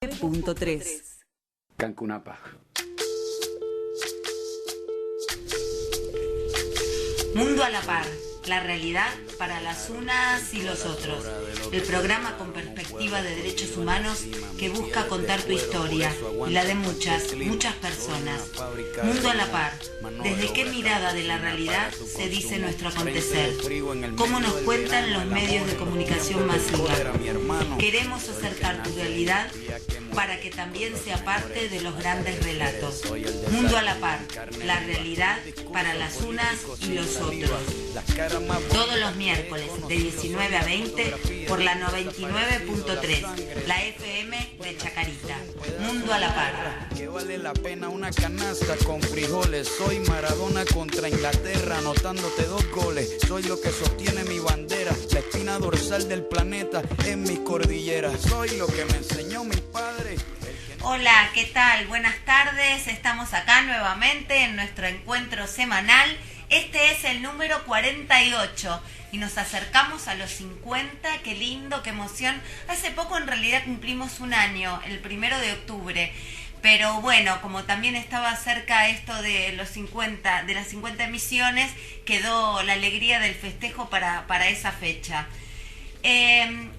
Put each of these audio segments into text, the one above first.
99.3 Cancunapa. Mundo a la par, la realidad para las unas y los otros. El programa con perspectiva de derechos humanos que busca contar tu historia y la de muchas personas. Mundo a la par, desde qué mirada de la realidad se dice nuestro acontecer, cómo nos cuentan los medios de comunicación masiva. Queremos acercar tu realidad para que también sea parte de los grandes relatos. Mundo a la par, la realidad para las unas y los otros. Todos los miércoles de 19 a 20 por la 99.3, la FM de Chacarita. Mundo a la par. Que vale la pena una canasta con frijoles. Soy Maradona contra Inglaterra, anotándote 2 goles. Soy lo que sostiene mi bandera, la espina dorsal del planeta en mis cordilleras. Soy lo que me enseñó mi padre. Hola, ¿qué tal? Buenas tardes. Estamos acá nuevamente en nuestro encuentro semanal. Este es el número 48 y nos acercamos a los 50. Qué lindo, qué emoción. Hace poco en realidad cumplimos un año, el 1 de octubre. Pero bueno, como también estaba cerca esto de los 50, de las 50 emisiones, quedó la alegría del festejo para esa fecha.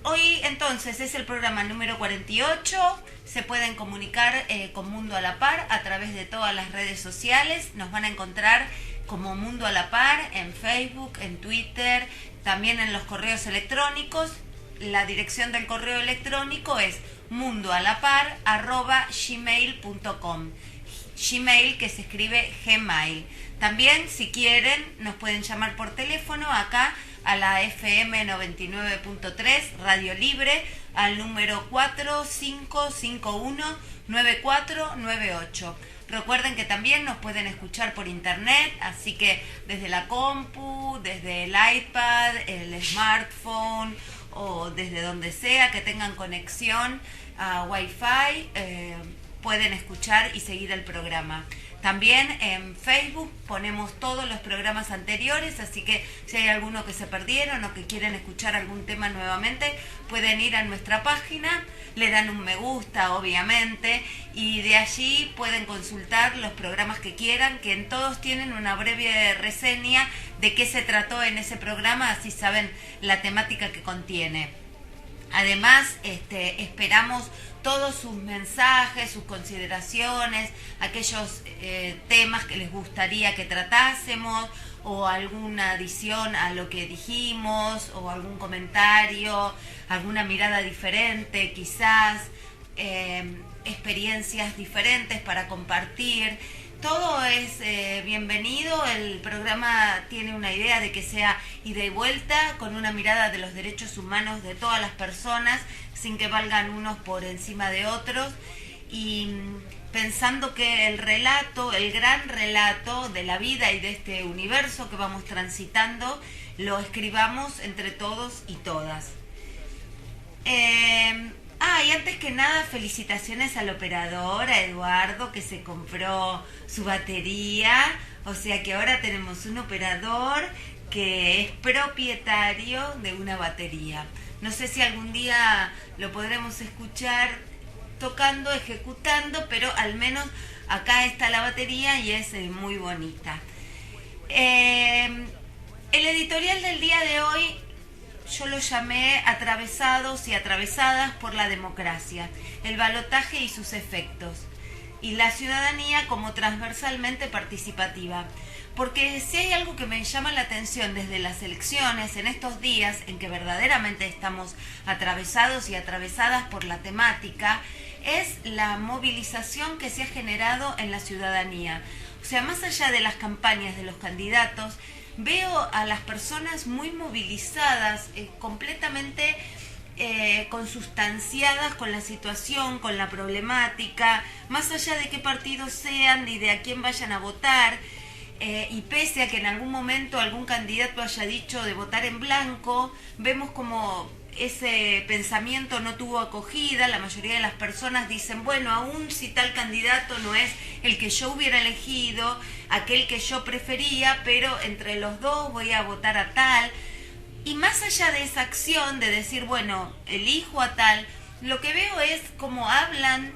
Hoy entonces es el programa número 48. Se pueden comunicar con Mundo a la Par a través de todas las redes sociales. Nos van a encontrar como Mundo a la Par en Facebook, en Twitter, también en los correos electrónicos. La dirección del correo electrónico es mundoalapar@gmail.com. Gmail, que se escribe Gmail. También, si quieren, nos pueden llamar por teléfono acá a la FM 99.3 Radio Libre al número 4551-9498. Recuerden que también nos pueden escuchar por internet, así que desde la compu, desde el iPad, el smartphone o desde donde sea que tengan conexión a Wi-Fi, pueden escuchar y seguir el programa. También en Facebook ponemos todos los programas anteriores, así que si hay alguno que se perdieron o que quieren escuchar algún tema nuevamente, pueden ir a nuestra página, le dan un me gusta, obviamente, y de allí pueden consultar los programas que quieran, que en todos tienen una breve reseña de qué se trató en ese programa, así saben la temática que contiene. Además, esperamos todos sus mensajes, sus consideraciones, aquellos temas que les gustaría que tratásemos, o alguna adición a lo que dijimos, o algún comentario, alguna mirada diferente, quizás, experiencias diferentes para compartir. Todo es bienvenido. El programa tiene una idea de que sea ida y vuelta, con una mirada de los derechos humanos de todas las personas, sin que valgan unos por encima de otros, y pensando que el relato, el gran relato de la vida y de este universo que vamos transitando, lo escribamos entre todos y todas. Y antes que nada, felicitaciones al operador, a Eduardo, que se compró su batería. O sea que ahora tenemos un operador que es propietario de una batería. No sé si algún día lo podremos escuchar tocando, ejecutando, pero al menos acá está la batería y es muy bonita. El editorial del día de hoy yo lo llamé Atravesados y atravesadas por la democracia, el balotaje y sus efectos, y la ciudadanía como transversalmente participativa. Porque si hay algo que me llama la atención desde las elecciones, en estos días en que verdaderamente estamos atravesados y atravesadas por la temática, es la movilización que se ha generado en la ciudadanía. O sea, más allá de las campañas de los candidatos, veo a las personas muy movilizadas, completamente consustanciadas con la situación, con la problemática, más allá de qué partidos sean y de a quién vayan a votar. Y pese a que en algún momento algún candidato haya dicho de votar en blanco, vemos como ese pensamiento no tuvo acogida. La mayoría de las personas dicen, bueno, aún si tal candidato no es el que yo hubiera elegido, aquel que yo prefería, pero entre los dos voy a votar a tal. Y más allá de esa acción de decir, bueno, elijo a tal, lo que veo es cómo hablan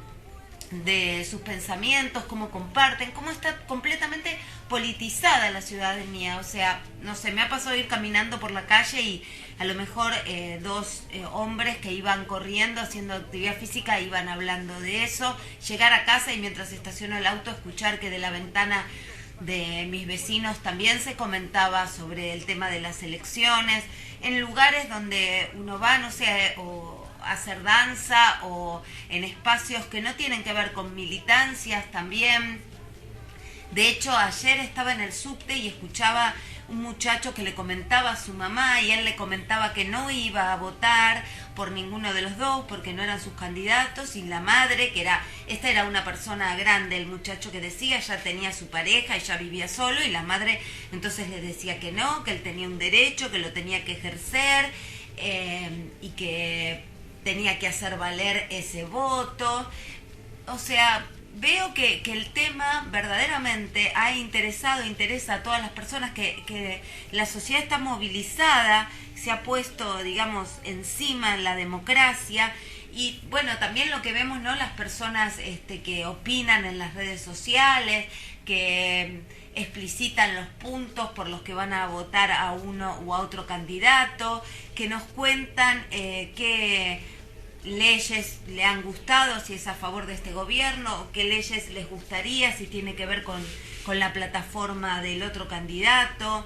de sus pensamientos, cómo comparten, cómo está completamente politizada la ciudadanía. O sea, no sé, me ha pasado ir caminando por la calle y a lo mejor dos hombres que iban corriendo, haciendo actividad física, iban hablando de eso, llegar a casa y mientras estaciono el auto escuchar que de la ventana de mis vecinos también se comentaba sobre el tema de las elecciones, en lugares donde uno va, no sé, o hacer danza o en espacios que no tienen que ver con militancias también. De hecho, ayer estaba en el subte y escuchaba un muchacho que le comentaba a su mamá y él le comentaba que no iba a votar por ninguno de los dos porque no eran sus candidatos, y la madre, esta era una persona grande, el muchacho que decía, ya tenía su pareja y ya vivía solo, y la madre entonces le decía que no, que él tenía un derecho, que lo tenía que ejercer y que tenía que hacer valer ese voto. O sea, veo que el tema verdaderamente interesa a todas las personas, que la sociedad está movilizada, se ha puesto, digamos, encima en la democracia. Y bueno, también lo que vemos, ¿no? Las personas que opinan en las redes sociales, que explicitan los puntos por los que van a votar a uno u a otro candidato, que nos cuentan qué leyes le han gustado, si es a favor de este gobierno, qué leyes les gustaría, si tiene que ver con la plataforma del otro candidato.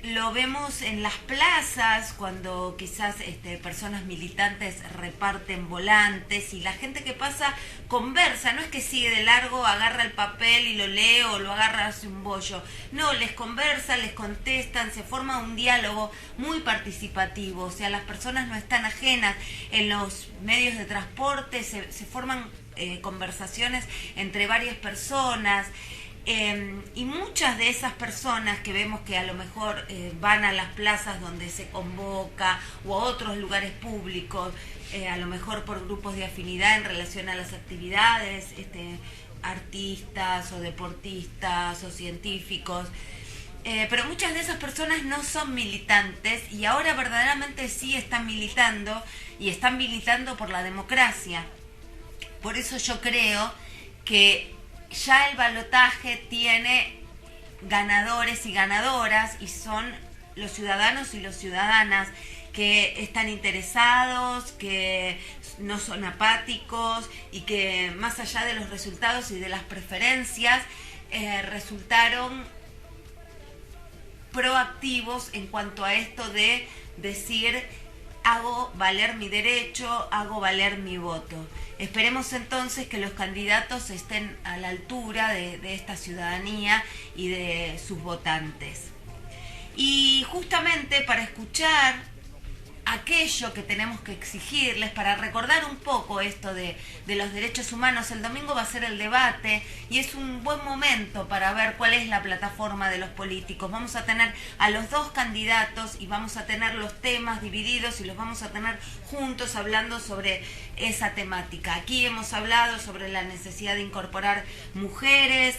Lo vemos en las plazas cuando quizás personas militantes reparten volantes y la gente que pasa conversa, no es que sigue de largo, agarra el papel y lo lee o lo agarra hace un bollo, no, les conversa, les contestan, se forma un diálogo muy participativo. O sea, las personas no están ajenas. En los medios de transporte se forman conversaciones entre varias personas. Y muchas de esas personas que vemos que a lo mejor van a las plazas donde se convoca o a otros lugares públicos, a lo mejor por grupos de afinidad en relación a las actividades, artistas o deportistas o científicos, pero muchas de esas personas no son militantes y ahora verdaderamente sí están militando, y están militando por la democracia. Por eso yo creo que ya el balotaje tiene ganadores y ganadoras, y son los ciudadanos y las ciudadanas que están interesados, que no son apáticos y que más allá de los resultados y de las preferencias resultaron proactivos en cuanto a esto de decir: hago valer mi derecho, hago valer mi voto. Esperemos entonces que los candidatos estén a la altura de esta ciudadanía y de sus votantes. Y justamente para escuchar aquello que tenemos que exigirles, para recordar un poco esto de los derechos humanos, el domingo va a ser el debate y es un buen momento para ver cuál es la plataforma de los políticos. Vamos a tener a los dos candidatos y vamos a tener los temas divididos y los vamos a tener juntos hablando sobre esa temática. Aquí hemos hablado sobre la necesidad de incorporar mujeres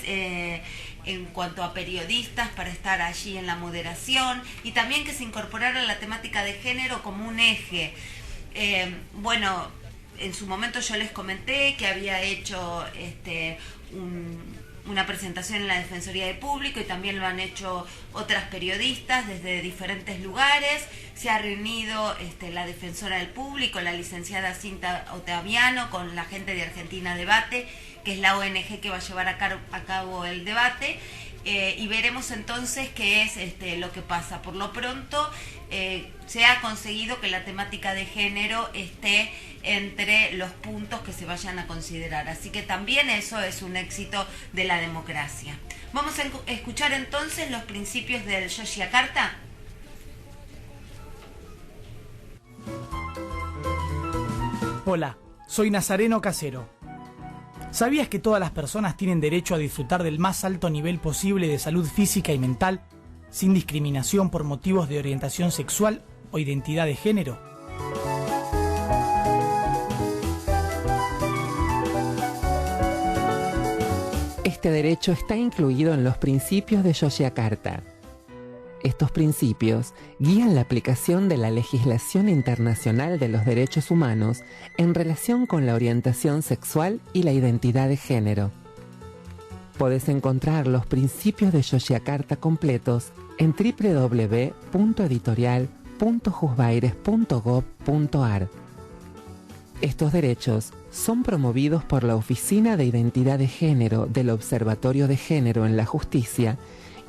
en cuanto a periodistas para estar allí en la moderación, y también que se incorporara la temática de género como un eje. Bueno, en su momento yo les comenté que había hecho una presentación en la Defensoría del Público, y también lo han hecho otras periodistas desde diferentes lugares. Se ha reunido la Defensora del Público, la licenciada Cinta Otaviano, con la gente de Argentina Debate, que es la ONG que va a llevar a cabo el debate, y veremos entonces qué es lo que pasa. Por lo pronto se ha conseguido que la temática de género esté entre los puntos que se vayan a considerar, así que también eso es un éxito de la democracia. Vamos a escuchar entonces los principios del Yogyakarta. Hola, soy Nazareno Casero. ¿Sabías que todas las personas tienen derecho a disfrutar del más alto nivel posible de salud física y mental, sin discriminación por motivos de orientación sexual o identidad de género? Este derecho está incluido en los principios de Yogyakarta. Estos principios guían la aplicación de la legislación internacional de los derechos humanos en relación con la orientación sexual y la identidad de género. Podés encontrar los principios de Yogyakarta completos en www.editorial.juzbaires.gov.ar. Estos derechos son promovidos por la Oficina de Identidad de Género del Observatorio de Género en la Justicia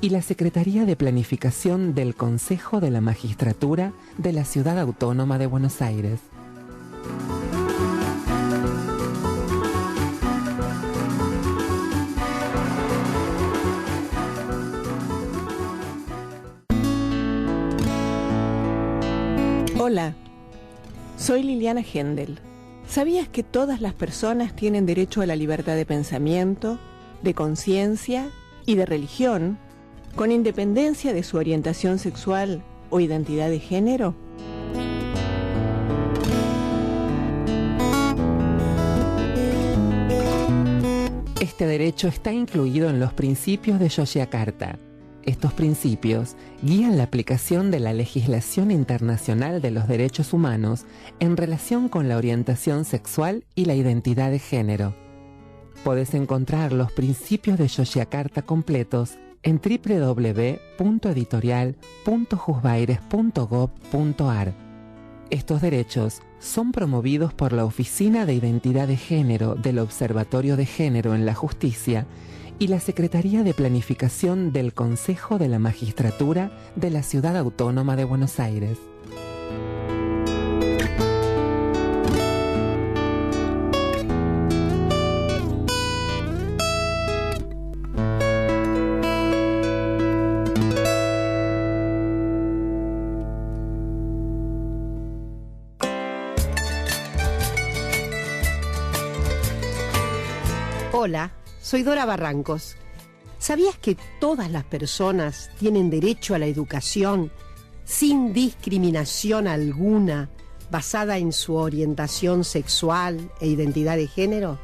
y la Secretaría de Planificación del Consejo de la Magistratura de la Ciudad Autónoma de Buenos Aires. Hola, soy Liliana Hendel. ¿Sabías que todas las personas tienen derecho a la libertad de pensamiento, de conciencia y de religión, con independencia de su orientación sexual o identidad de género? Este derecho está incluido en los principios de Yogyakarta. Estos principios guían la aplicación de la legislación internacional de los derechos humanos en relación con la orientación sexual y la identidad de género. Podés encontrar los principios de Yogyakarta completos en www.editorial.juzbaires.gov.ar. Estos derechos son promovidos por la Oficina de Identidad de Género del Observatorio de Género en la Justicia y la Secretaría de Planificación del Consejo de la Magistratura de la Ciudad Autónoma de Buenos Aires. Hola, soy Dora Barrancos. ¿Sabías que todas las personas tienen derecho a la educación sin discriminación alguna basada en su orientación sexual e identidad de género?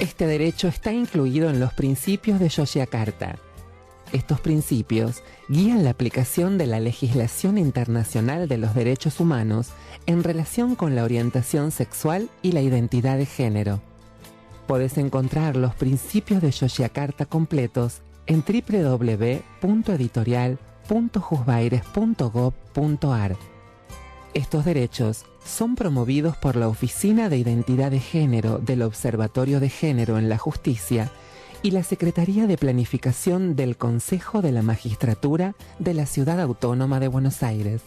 Este derecho está incluido en los principios de Yogyakarta. Estos principios guían la aplicación de la legislación internacional de los derechos humanos en relación con la orientación sexual y la identidad de género. Podés encontrar los principios de Yogyakarta completos en www.editorial.juzbaires.gov.ar. Estos derechos son promovidos por la Oficina de Identidad de Género del Observatorio de Género en la Justicia y la Secretaría de Planificación del Consejo de la Magistratura de la Ciudad Autónoma de Buenos Aires.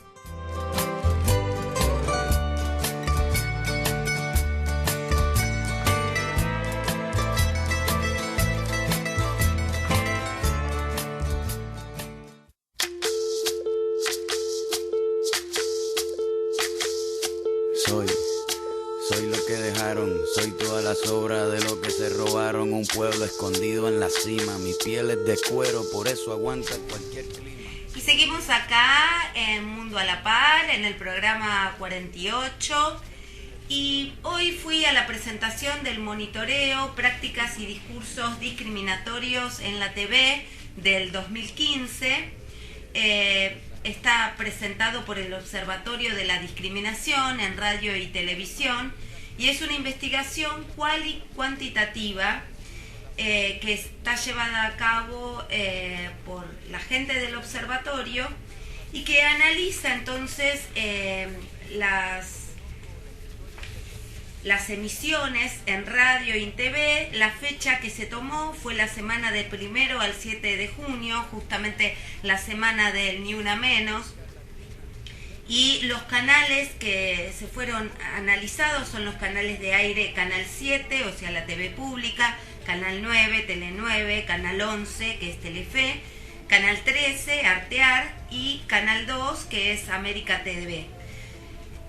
Soy lo que dejaron, soy toda la sobra de lo que se robaron. Un pueblo escondido en la cima, mi piel es de cuero, por eso aguanta cualquier clima. Y seguimos acá en Mundo a la Par, en el programa 48. Y hoy fui a la presentación del monitoreo, prácticas y discursos discriminatorios en la TV del 2015. Está presentado por el Observatorio de la Discriminación en Radio y Televisión y es una investigación cuantitativa que está llevada a cabo por la gente del observatorio y que analiza entonces las emisiones en radio y en TV. La fecha que se tomó fue la semana del 1 al 7 de junio, justamente la semana del Ni Una Menos. Y los canales que se fueron analizados son los canales de aire Canal 7, o sea la TV pública, Canal 9, Tele 9, Canal 11, que es Telefe, Canal 13, Artear, y Canal 2, que es América TV.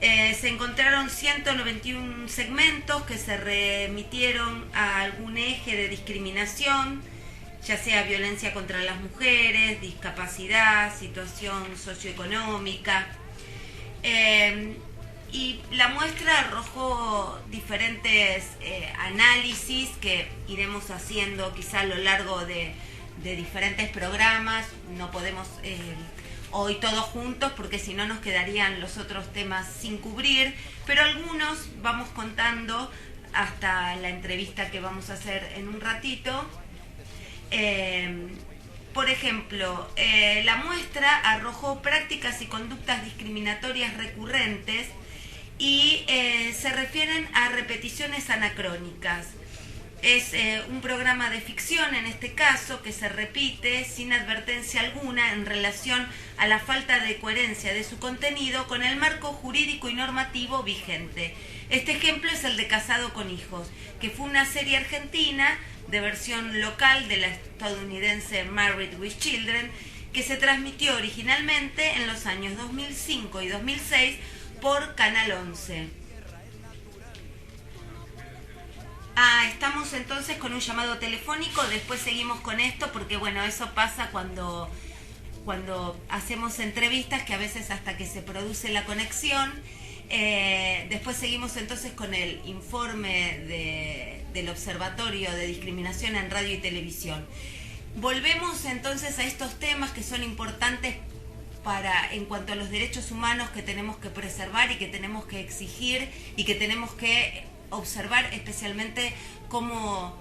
Se encontraron 191 segmentos que se remitieron a algún eje de discriminación, ya sea violencia contra las mujeres, discapacidad, situación socioeconómica. Y la muestra arrojó diferentes análisis que iremos haciendo quizá a lo largo de diferentes programas. No podemos hoy todos juntos porque si no nos quedarían los otros temas sin cubrir, pero algunos vamos contando hasta la entrevista que vamos a hacer en un ratito. Por ejemplo, la muestra arrojó prácticas y conductas discriminatorias recurrentes y se refieren a repeticiones anacrónicas. Es un programa de ficción en este caso que se repite sin advertencia alguna en relación a la falta de coherencia de su contenido con el marco jurídico y normativo vigente. Este ejemplo es el de Casado con Hijos, que fue una serie argentina de versión local de la estadounidense Married with Children, que se transmitió originalmente en los años 2005 y 2006 por Canal 11. Estamos entonces con un llamado telefónico, después seguimos con esto porque bueno, eso pasa cuando hacemos entrevistas, que a veces hasta que se produce la conexión. Después seguimos entonces con el informe del Observatorio de Discriminación en Radio y Televisión. Volvemos entonces a estos temas que son importantes en cuanto a los derechos humanos que tenemos que preservar y que tenemos que exigir y que tenemos que observar especialmente cómo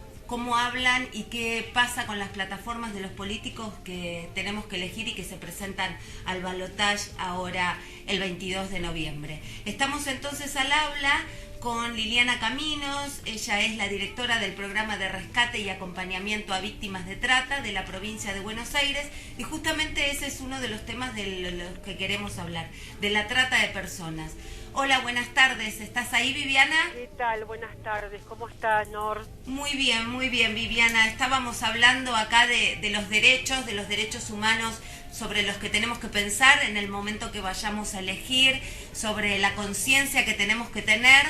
hablan y qué pasa con las plataformas de los políticos que tenemos que elegir y que se presentan al balotaje ahora el 22 de noviembre. Estamos entonces al habla con Liliana Caminos. Ella es la directora del programa de rescate y acompañamiento a víctimas de trata de la provincia de Buenos Aires, y justamente ese es uno de los temas de los que queremos hablar, de la trata de personas. Hola, buenas tardes. ¿Estás ahí, Viviana? ¿Qué tal? Buenas tardes. ¿Cómo estás, Nor? Muy bien, Viviana. Estábamos hablando acá de los derechos humanos sobre los que tenemos que pensar en el momento que vayamos a elegir, sobre la conciencia que tenemos que tener.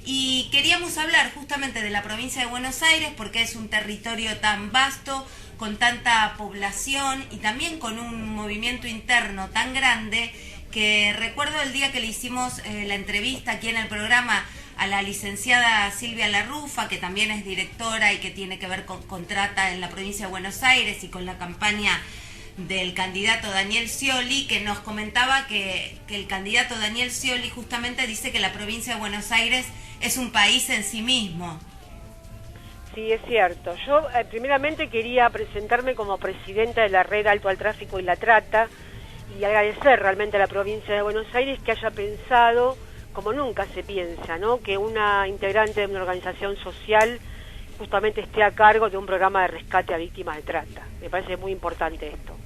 Y queríamos hablar justamente de la provincia de Buenos Aires porque es un territorio tan vasto, con tanta población y también con un movimiento interno tan grande, que recuerdo el día que le hicimos la entrevista aquí en el programa a la licenciada Silvia Larrufa, que también es directora y que tiene que ver con trata en la provincia de Buenos Aires y con la campaña del candidato Daniel Scioli, que nos comentaba que el candidato Daniel Scioli justamente dice que la provincia de Buenos Aires es un país en sí mismo. Sí, es cierto. Yo primeramente quería presentarme como presidenta de la Red Alto al Tráfico y la Trata, y agradecer realmente a la provincia de Buenos Aires que haya pensado, como nunca se piensa, ¿no?, que una integrante de una organización social justamente esté a cargo de un programa de rescate a víctimas de trata. Me parece muy importante esto.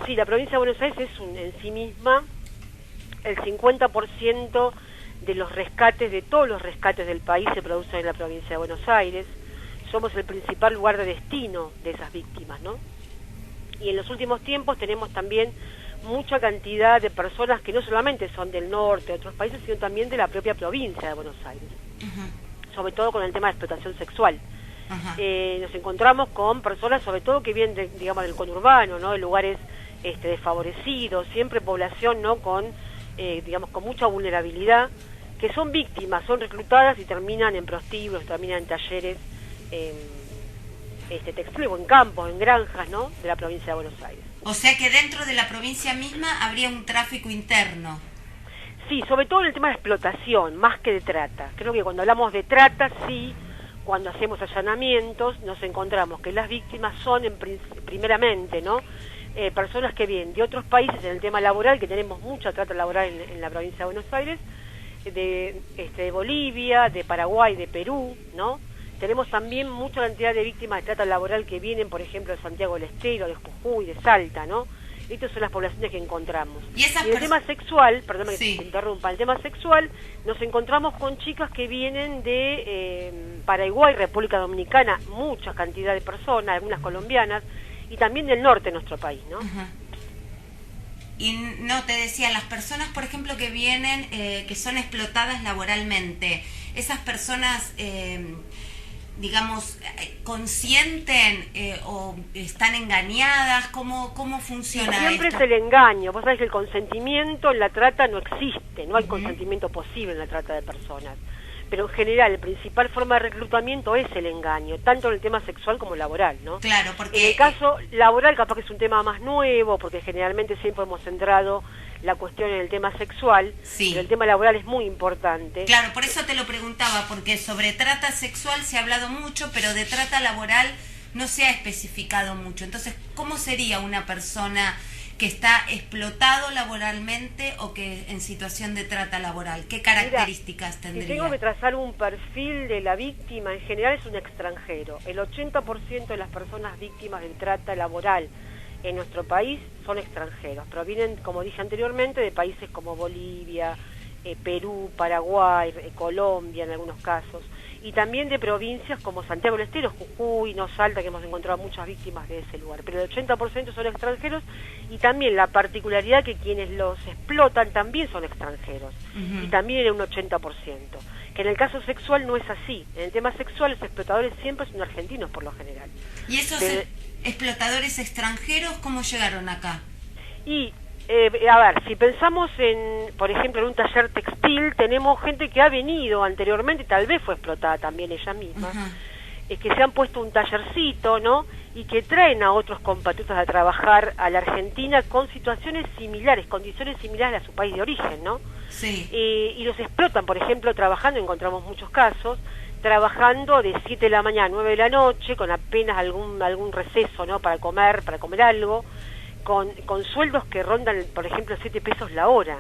Sí, la provincia de Buenos Aires es en sí misma el 50% de los rescates, de todos los rescates del país se producen en la provincia de Buenos Aires. Somos el principal lugar de destino de esas víctimas, ¿no? Y en los últimos tiempos tenemos también mucha cantidad de personas que no solamente son del norte, de otros países, sino también de la propia provincia de Buenos Aires. Uh-huh. Sobre todo con el tema de explotación sexual. Uh-huh. Nos encontramos con personas, sobre todo que vienen, digamos, del conurbano, ¿no?, de lugares desfavorecidos, siempre población, ¿no?, con, digamos, con mucha vulnerabilidad, que son víctimas, son reclutadas y terminan en prostíbulos, terminan en talleres textil o en campos, en granjas, ¿no?, de la provincia de Buenos Aires. O sea que dentro de la provincia misma habría un tráfico interno. Sí, sobre todo en el tema de explotación, más que de trata. Creo que cuando hablamos de trata, sí, cuando hacemos allanamientos, nos encontramos que las víctimas son primeramente, ¿no?, personas que vienen de otros países en el tema laboral, que tenemos mucha trata laboral en la provincia de Buenos Aires, de Bolivia, de Paraguay, de Perú, ¿no? Tenemos también mucha cantidad de víctimas de trata laboral que vienen, por ejemplo, de Santiago del Estero, de Jujuy, de Salta, ¿no? Estas son las poblaciones que encontramos. Y el tema sexual, perdón que te interrumpa, el tema sexual, nos encontramos con chicas que vienen de Paraguay, República Dominicana, mucha cantidad de personas, algunas colombianas, y también del norte de nuestro país, ¿no? Uh-huh. Y no, te decía, las personas, por ejemplo, que vienen, que son explotadas laboralmente, esas personas digamos, consienten o están engañadas? ¿Cómo funciona Siempre esto? es el engaño. Vos sabés que el consentimiento en la trata no existe, no hay consentimiento posible en la trata de personas. Pero en general, la principal forma de reclutamiento es el engaño, tanto en el tema sexual como laboral, ¿no? Claro, porque... En el caso laboral capaz que es un tema más nuevo, porque generalmente siempre hemos centrado la cuestión en el tema sexual, Sí. pero el tema laboral es muy importante. Claro, por eso te lo preguntaba, porque sobre trata sexual se ha hablado mucho, pero de trata laboral no se ha especificado mucho. Entonces, ¿cómo sería una persona que está explotado laboralmente o que en situación de trata laboral? ¿Qué características Si tendría? tengo que trazar un perfil de la víctima, en general es un extranjero. El 80% de las personas víctimas de trata laboral en nuestro país son extranjeros. Provienen, como dije anteriormente, de países como Bolivia, Perú, Paraguay, Colombia en algunos casos. Y también de provincias como Santiago del Estero, Jujuy, No Salta, que hemos encontrado muchas víctimas de ese lugar. Pero el 80% son extranjeros, y también la particularidad que quienes los explotan también son extranjeros. Y también en un 80%. Que en el caso sexual no es así. En el tema sexual los explotadores siempre son argentinos por lo general. ¿Y esos explotadores extranjeros cómo llegaron acá? Y a ver, si pensamos en, por ejemplo, en un taller textil, tenemos gente que ha venido anteriormente, tal vez fue explotada también ella misma, que se han puesto un tallercito, ¿no? Y que traen a otros compatriotas a trabajar a la Argentina con situaciones similares, condiciones similares a su país de origen, ¿no? Sí. Y los explotan, por ejemplo, trabajando, encontramos muchos casos, trabajando de 7 de la mañana a 9 de la noche, con apenas algún receso, ¿no? Para comer algo, con sueldos que rondan, por ejemplo, 7 pesos la hora,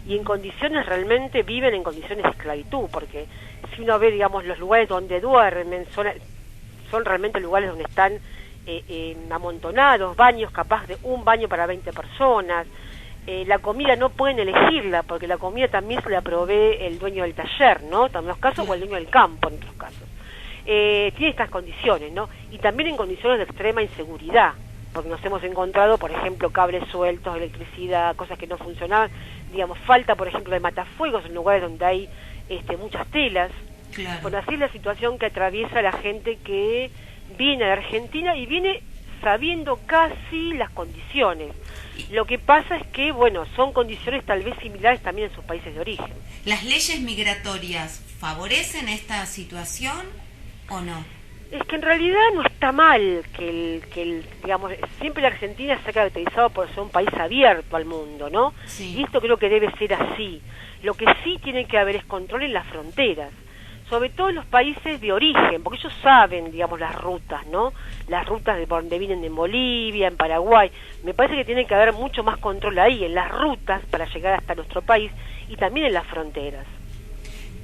y en condiciones realmente viven en condiciones de esclavitud, porque si uno ve, digamos, los lugares donde duermen, son realmente lugares donde están amontonados, baños, capaz de un baño para 20 personas, la comida no pueden elegirla, porque la comida también se la provee el dueño del taller, ¿no? En los casos, o el dueño del campo, en otros casos. Tiene estas condiciones, ¿no? Y también en condiciones de extrema inseguridad, porque nos hemos encontrado, por ejemplo, cables sueltos, electricidad, cosas que no funcionaban, digamos, falta, por ejemplo, de matafuegos en lugares donde hay muchas telas. Claro. Bueno, así es la situación que atraviesa la gente que viene a la Argentina y viene sabiendo casi las condiciones. Lo que pasa es que, bueno, son condiciones tal vez similares también en sus países de origen. ¿Las leyes migratorias favorecen esta situación o no? Es que en realidad no está mal digamos, siempre la Argentina se ha caracterizado por ser un país abierto al mundo, ¿no? Sí. Y esto creo que debe ser así. Lo que sí tiene que haber es control en las fronteras, sobre todo en los países de origen, porque ellos saben, digamos, las rutas, ¿no? Las rutas de por donde vienen en Bolivia, en Paraguay. Me parece que tiene que haber mucho más control ahí, en las rutas para llegar hasta nuestro país, y también en las fronteras.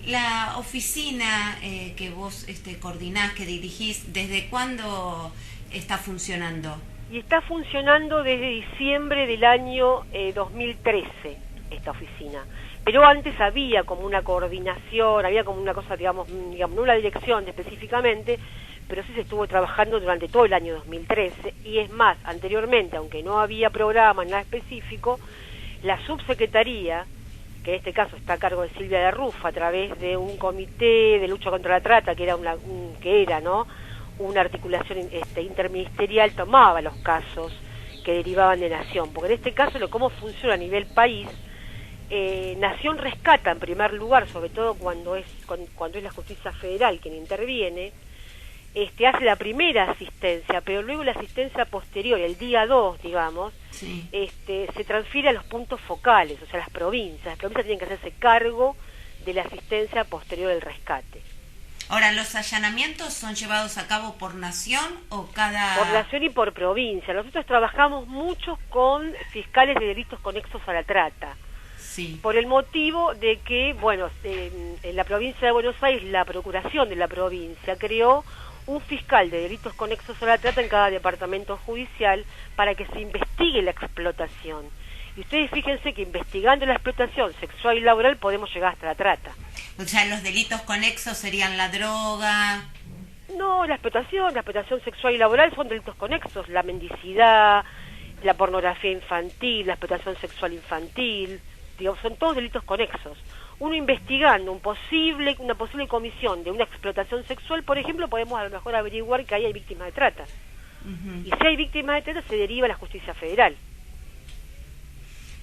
La oficina que vos coordinás, que dirigís, ¿desde cuándo está funcionando? Y está funcionando desde diciembre del año 2013, esta oficina. Pero antes había como una coordinación, había como una cosa, digamos, no una dirección específicamente, pero sí se estuvo trabajando durante todo el año 2013. Y es más, anteriormente, aunque no había programa, nada específico, la subsecretaría, que en este caso está a cargo de Silvia de Rufa, a través de un comité de lucha contra la trata, que era una articulación interministerial, tomaba los casos que derivaban de Nación, porque en este caso cómo funciona a nivel país, Nación rescata en primer lugar, sobre todo cuando es la justicia federal quien interviene, hace la primera asistencia, pero luego la asistencia posterior, el día 2, digamos, sí, se transfiere a los puntos focales, o sea, las provincias. Las provincias tienen que hacerse cargo de la asistencia posterior del rescate. Ahora, ¿los allanamientos son llevados a cabo por Nación o cada...? Por Nación y por provincia. Nosotros trabajamos mucho con fiscales de delitos conexos a la trata. Sí. Por el motivo de que, bueno, en la provincia de Buenos Aires, la Procuración de la provincia creó un fiscal de delitos conexos a la trata en cada departamento judicial para que se investigue la explotación. Y ustedes fíjense que investigando la explotación sexual y laboral podemos llegar hasta la trata. O sea, los delitos conexos serían la droga... No, la explotación sexual y laboral son delitos conexos, la mendicidad, la pornografía infantil, la explotación sexual infantil, son todos delitos conexos. Uno investigando una posible comisión de una explotación sexual, por ejemplo, podemos a lo mejor averiguar que ahí hay víctimas de trata. Y si hay víctimas de trata, se deriva a la justicia federal.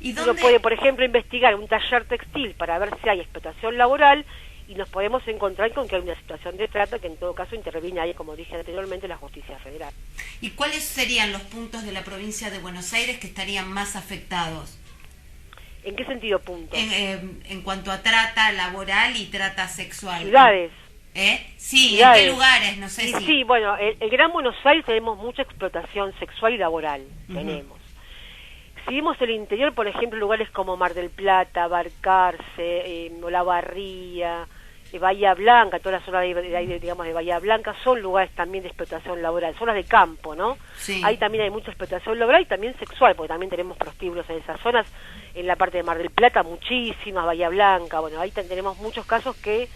¿Y dónde? Uno puede, por ejemplo, investigar un taller textil para ver si hay explotación laboral y nos podemos encontrar con que hay una situación de trata que en todo caso interviene ahí, como dije anteriormente, la justicia federal. ¿Y cuáles serían los puntos de la provincia de Buenos Aires que estarían más afectados? ¿En qué sentido puntos? En cuanto a trata laboral y trata sexual. Ciudades. Sí, Ciudades. ¿en qué lugares? No sé si... Sí, bueno, el Gran Buenos Aires tenemos mucha explotación sexual y laboral, tenemos. Si vemos el interior, por ejemplo, lugares como Mar del Plata, Barcarce, Olavarría, Bahía Blanca, toda la zona de Bahía Blanca, son lugares también de explotación laboral, zonas de campo, ¿no? Sí. Ahí también hay mucha explotación laboral y también sexual, porque también tenemos prostíbulos en esas zonas, en la parte de Mar del Plata muchísimas, Bahía Blanca, bueno, ahí tenemos muchos casos que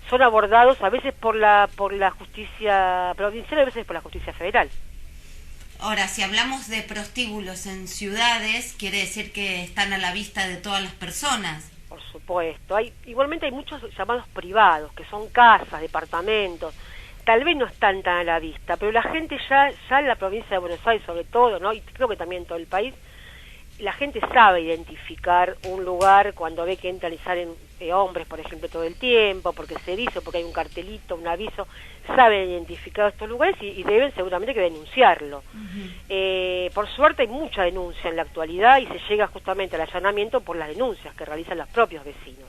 son abordados a veces por la justicia provincial y a veces por la justicia federal. Ahora, si hablamos de prostíbulos en ciudades, quiere decir que están a la vista de todas las personas. Por supuesto. Igualmente hay muchos llamados privados, que son casas, departamentos. Tal vez no están tan a la vista, pero la gente ya en la provincia de Buenos Aires sobre todo, ¿no? Y creo que también en todo el país, la gente sabe identificar un lugar cuando ve que entran y salen hombres, por ejemplo, todo el tiempo, porque se dice, porque hay un cartelito, un aviso, saben identificar estos lugares y deben seguramente que denunciarlo. Por suerte hay mucha denuncia en la actualidad y se llega justamente al allanamiento por las denuncias que realizan los propios vecinos.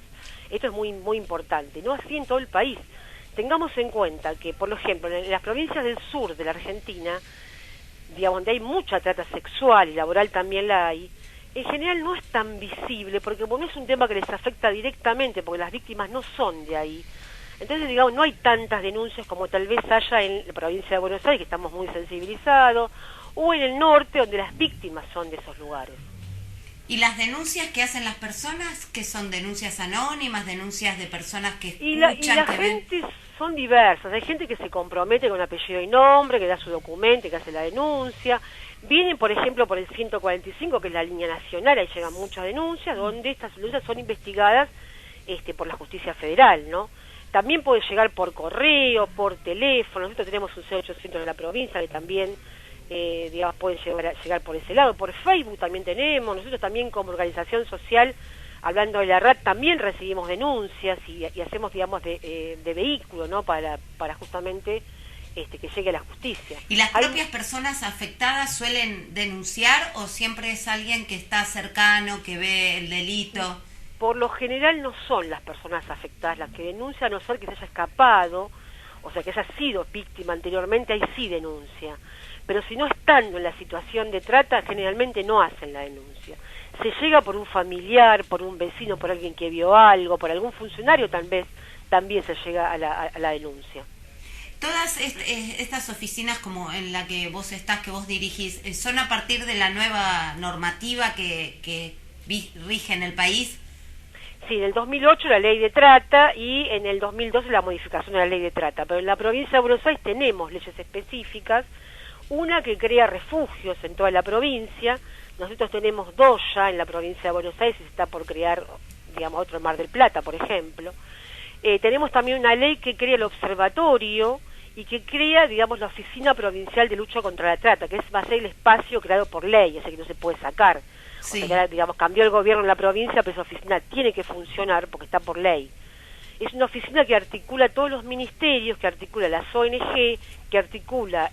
Esto es muy, muy importante, no así en todo el país. Tengamos en cuenta que, por ejemplo, en las provincias del sur de la Argentina, digamos, donde hay mucha trata sexual y laboral también la hay, en general no es tan visible, porque no es un tema que les afecta directamente, porque las víctimas no son de ahí. Entonces, digamos, no hay tantas denuncias como tal vez haya en la provincia de Buenos Aires, que estamos muy sensibilizados, o en el norte, donde las víctimas son de esos lugares. ¿Y las denuncias que hacen las personas, que son denuncias anónimas, denuncias de personas que escuchan, y la que gente ven? Son diversas. Hay gente que se compromete con apellido y nombre, que da su documento, que hace la denuncia. Vienen, por ejemplo, por el 145, que es la línea nacional, ahí llegan muchas denuncias, donde estas denuncias son investigadas por la justicia federal, ¿no? También puede llegar por correo, por teléfono. Nosotros tenemos un 0800 de la provincia que también, digamos, pueden llegar por ese lado. Por Facebook también tenemos. Nosotros también como organización social, hablando de la RAT, también recibimos denuncias y hacemos, digamos, de vehículo, ¿no? Para justamente que llegue a la justicia. ¿Y las propias personas afectadas suelen denunciar o siempre es alguien que está cercano, que ve el delito? Por lo general no son las personas afectadas las que denuncian, a no ser que se haya escapado, o sea, que haya sido víctima anteriormente, ahí sí denuncia. Pero si no estando en la situación de trata, generalmente no hacen la denuncia. Se llega por un familiar, por un vecino, por alguien que vio algo, por algún funcionario tal vez, también se llega a la denuncia. Todas estas oficinas como en la que vos estás, que vos dirigís, ¿son a partir de la nueva normativa que rige en el país? Sí, en el 2008 la ley de trata y en el 2012 la modificación de la ley de trata. Pero en la provincia de Buenos Aires tenemos leyes específicas, una que crea refugios en toda la provincia. Nosotros tenemos 2 ya en la provincia de Buenos Aires y se está por crear, digamos, otro en Mar del Plata, por ejemplo. Tenemos también una ley que crea el observatorio y que crea, digamos, la Oficina Provincial de Lucha contra la Trata, que va a ser el espacio creado por ley, ese que no se puede sacar. Sí. O sea, que, digamos, cambió el gobierno en la provincia, pero esa oficina tiene que funcionar porque está por ley. Es una oficina que articula todos los ministerios, que articula las ONG, que articula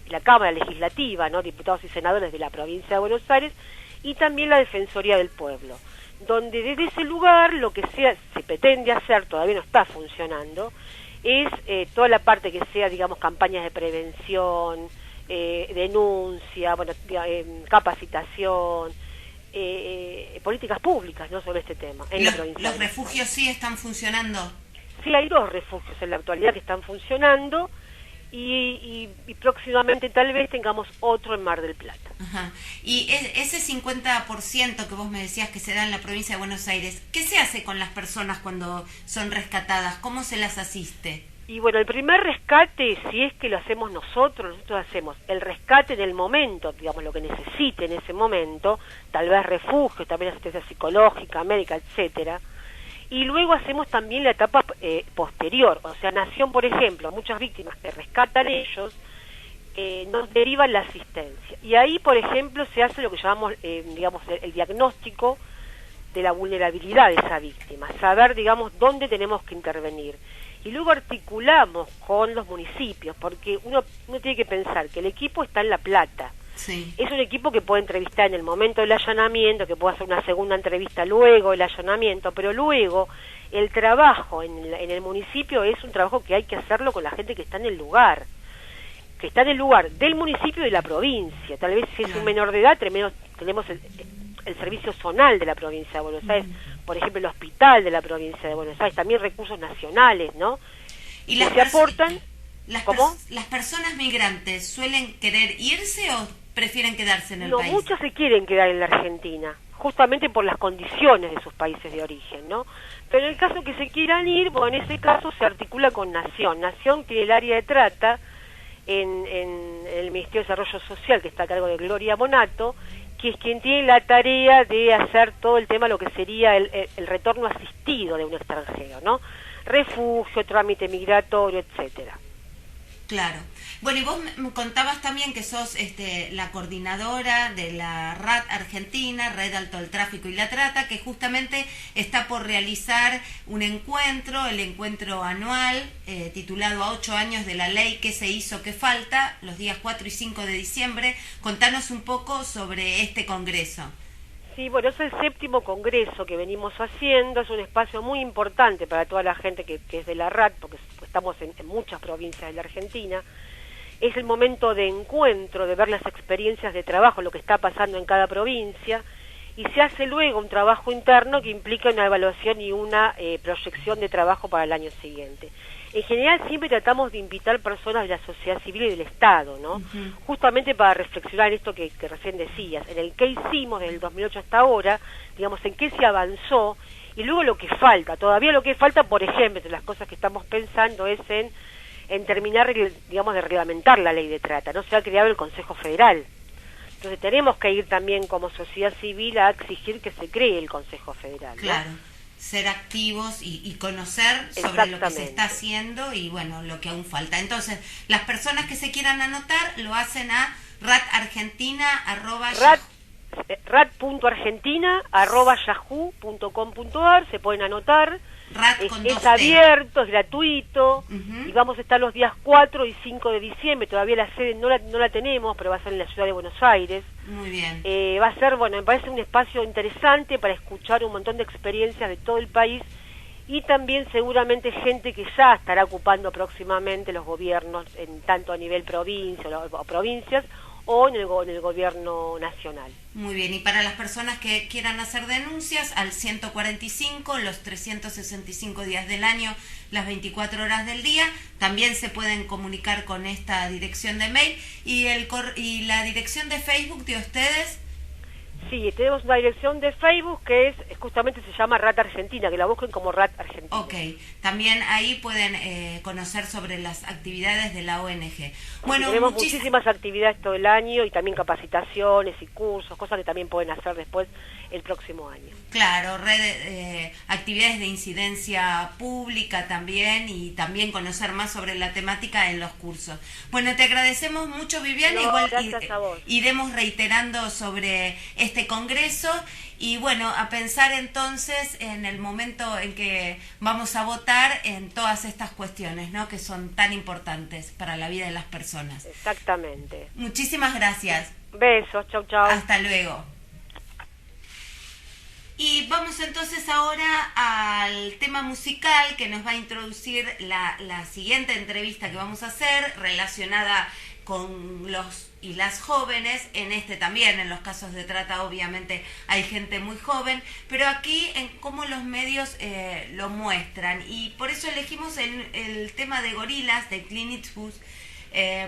la Cámara Legislativa, ¿no? Diputados y senadores de la provincia de Buenos Aires, y también la Defensoría del Pueblo, donde desde ese lugar lo que se pretende hacer, todavía no está funcionando, es toda la parte que sea, digamos, campañas de prevención, denuncia, capacitación, políticas públicas, ¿no?, sobre este tema en la provincia. ¿Los refugios sí están funcionando? Sí, hay 2 refugios en la actualidad que están funcionando y próximamente tal vez tengamos otro en Mar del Plata. Ajá. Y ese 50% que vos me decías que se da en la provincia de Buenos Aires, ¿qué se hace con las personas cuando son rescatadas? ¿Cómo se las asiste? Y bueno, el primer rescate, si es que lo hacemos nosotros hacemos el rescate en el momento, digamos, lo que necesite en ese momento, tal vez refugio, también asistencia psicológica, médica, etcétera. Y luego hacemos también la etapa posterior, o sea, Nación, por ejemplo, muchas víctimas que rescatan ellos, nos derivan la asistencia. Y ahí, por ejemplo, se hace lo que llamamos, digamos, el diagnóstico de la vulnerabilidad de esa víctima, saber, digamos, dónde tenemos que intervenir. Y luego articulamos con los municipios, porque uno tiene que pensar que el equipo está en La Plata. Sí. Es un equipo que puede entrevistar en el momento del allanamiento, que puede hacer una segunda entrevista luego del allanamiento, pero luego el trabajo en el municipio es un trabajo que hay que hacerlo con la gente que está en el lugar, del municipio y de la provincia. Tal vez si es un menor de edad, tenemos el servicio zonal de la provincia de Buenos Aires, por ejemplo el hospital de la provincia de Buenos Aires, también recursos nacionales, ¿no? ¿Y que se aportan? ¿Las personas migrantes suelen querer irse o prefieren quedarse en el país? No, muchos se quieren quedar en la Argentina, justamente por las condiciones de sus países de origen, ¿no? Pero en el caso que se quieran ir, bueno, en ese caso se articula con Nación. Nación tiene el área de trata en el Ministerio de Desarrollo Social, que está a cargo de Gloria Monato, que es quien tiene la tarea de hacer todo el tema, lo que sería el retorno asistido de un extranjero, ¿no? Refugio, trámite migratorio, etcétera. Claro. Bueno, y vos me contabas también que sos la coordinadora de la RAT Argentina, Red Alto al Tráfico y la Trata, que justamente está por realizar un encuentro, el encuentro anual, titulado a 8 años de la ley ¿Qué se hizo, qué falta?, los días 4 y 5 de diciembre. Contanos un poco sobre este congreso. Sí, bueno, es el 7º congreso que venimos haciendo, es un espacio muy importante para toda la gente que es de la RAT, porque estamos en muchas provincias de la Argentina. Es el momento de encuentro, de ver las experiencias de trabajo, lo que está pasando en cada provincia, y se hace luego un trabajo interno que implica una evaluación y una proyección de trabajo para el año siguiente. En general siempre tratamos de invitar personas de la sociedad civil y del Estado, ¿no? Justamente para reflexionar en esto que recién decías, en el qué hicimos desde el 2008 hasta ahora, digamos, en qué se avanzó, y luego lo que falta. Todavía lo que falta, por ejemplo, entre las cosas que estamos pensando es en terminar, digamos, de reglamentar la ley de trata, ¿no? Se ha creado el Consejo Federal. Entonces tenemos que ir también como sociedad civil a exigir que se cree el Consejo Federal, ¿no? Claro, ser activos y conocer sobre lo que se está haciendo y, bueno, lo que aún falta. Entonces, las personas que se quieran anotar lo hacen a rat.argentina@yahoo.com.ar, se pueden anotar. Es abierto, es gratuito, y vamos a estar los días 4 y 5 de diciembre. Todavía la sede no la tenemos, pero va a ser en la ciudad de Buenos Aires. Muy bien. Va a ser, bueno, me parece un espacio interesante para escuchar un montón de experiencias de todo el país, y también seguramente gente que ya estará ocupando próximamente los gobiernos, tanto a nivel provincia o provincias, o en el gobierno nacional. Muy bien, y para las personas que quieran hacer denuncias, al 145, los 365 días del año, las 24 horas del día, también se pueden comunicar con esta dirección de mail. ¿Y la dirección de Facebook de ustedes? Sí, tenemos una dirección de Facebook que justamente se llama RAT Argentina, que la busquen como RAT Argentina. Ok, también ahí pueden conocer sobre las actividades de la ONG. Bueno, tenemos muchísimas actividades todo el año, y también capacitaciones y cursos, cosas que también pueden hacer después el próximo año. Claro, actividades de incidencia pública también, y también conocer más sobre la temática en los cursos. Bueno, te agradecemos mucho, Viviana, gracias a vos. Iremos reiterando sobre este congreso, y bueno, a pensar entonces en el momento en que vamos a votar en todas estas cuestiones, ¿no?, que son tan importantes para la vida de las personas. Exactamente. Muchísimas gracias. Besos, chau, chau. Hasta luego. Y vamos entonces ahora al tema musical que nos va a introducir la siguiente entrevista que vamos a hacer, relacionada con los y las jóvenes. También en los casos de trata obviamente hay gente muy joven, pero aquí en cómo los medios lo muestran, y por eso elegimos el tema de Gorilas de Clint Eastwood,